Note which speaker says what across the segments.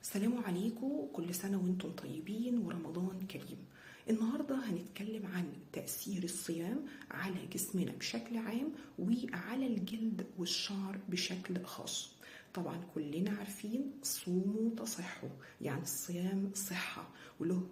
Speaker 1: السلام عليكم، كل سنة وانتم طيبين ورمضان كريم. النهاردة هنتكلم عن تأثير الصيام على جسمنا بشكل عام وعلى الجلد والشعر بشكل خاص. طبعا كلنا عارفين صوموا تصحوا، يعني الصيام صحة وله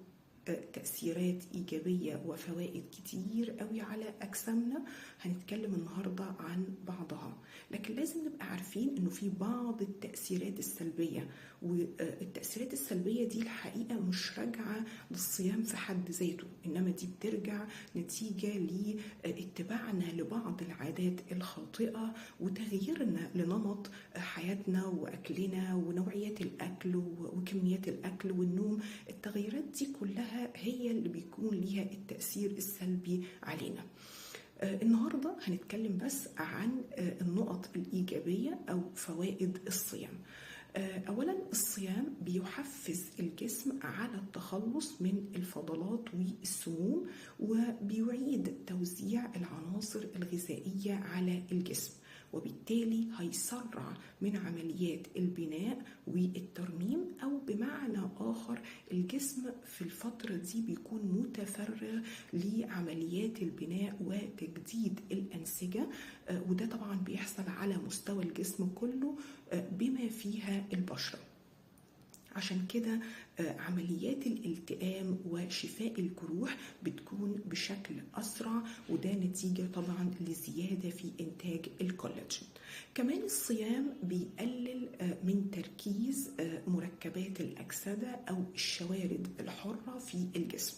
Speaker 1: تأثيرات إيجابية وفوائد كتير قوي على أجسامنا. هنتكلم النهاردة عن بعضها، لكن لازم نبقى عارفين إنه في بعض التأثيرات السلبية، والتأثيرات السلبية دي الحقيقة مش راجعة للصيام في حد ذاته، إنما دي بترجع نتيجة لاتباعنا لبعض العادات الخاطئة وتغييرنا لنمط حياتنا وأكلنا ونوعيات الأكل وكميات الأكل والنوم. التغييرات دي كلها هي اللي بيكون ليها التأثير السلبي علينا. النهاردة هنتكلم بس عن النقط الإيجابية أو فوائد الصيام. أولا، الصيام بيحفز الجسم على التخلص من الفضلات والسموم، وبيعيد توزيع العناصر الغذائية على الجسم، وبالتالي هيسرع من عمليات البناء والترميم، أو بمعنى آخر الجسم في الفترة دي بيكون متفرغ لعمليات البناء وتجديد الأنسجة، وده طبعا بيحصل على مستوى الجسم كله بما فيها البشرة. عشان كده عمليات الالتئام وشفاء الجروح بتكون بشكل أسرع، وده نتيجة طبعا لزيادة في إنتاج الكولاجين. كمان الصيام بيقلل من تركيز مركبات الأكسدة أو الشوارد الحرة في الجسم.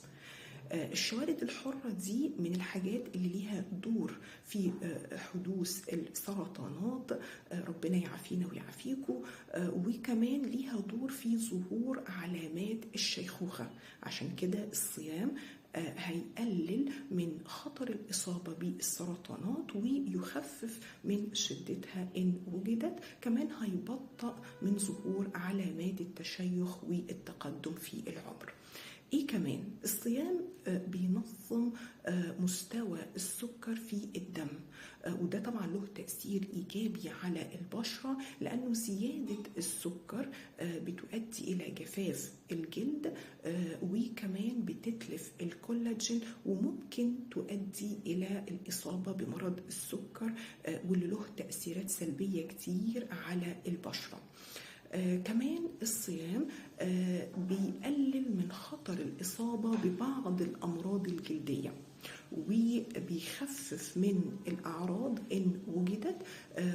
Speaker 1: الشوارد الحرة دي من الحاجات اللي ليها دور في حدوث السرطانات، ربنا يعافينا ويعافيكم، وكمان ليها دور في ظهور علامات الشيخوخة. عشان كده الصيام هيقلل من خطر الإصابة بالسرطانات ويخفف من شدتها إن وجدت. كمان هيبطأ من ظهور علامات التشيخ والتقدم في العمر. ايه كمان؟ الصيام بينظم مستوى السكر في الدم، وده طبعا له تأثير إيجابي على البشرة، لأنه زيادة السكر بتؤدي إلى جفاف الجلد، وكمان بتتلف الكولاجين، وممكن تؤدي إلى الإصابة بمرض السكر، واللي له تأثيرات سلبية كتير على البشرة. كمان الصيام بيقلل من خطر الإصابة ببعض الأمراض الجلدية، وبيخفف من الأعراض إن وجدت،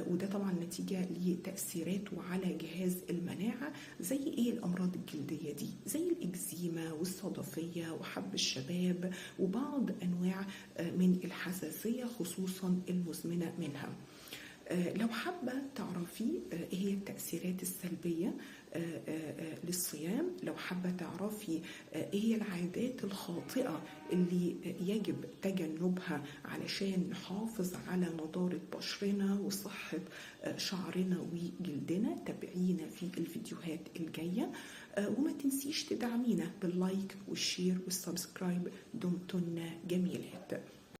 Speaker 1: وده طبعا نتيجة لتأثيراته على جهاز المناعة. زي إيه الأمراض الجلدية دي؟ زي الإكزيما والصدفية وحب الشباب وبعض أنواع من الحساسية، خصوصا المزمنة منها. لو حابة تعرفي ايه هي التأثيرات السلبية للصيام، لو حابة تعرفي ايه هي العادات الخاطئة اللي يجب تجنبها علشان نحافظ على نضارة بشرنا وصحة شعرنا وجلدنا، تابعينا في الفيديوهات الجاية، وما تنسيش تدعمينا باللايك والشير والسبسكرايب. دمتن جميلات.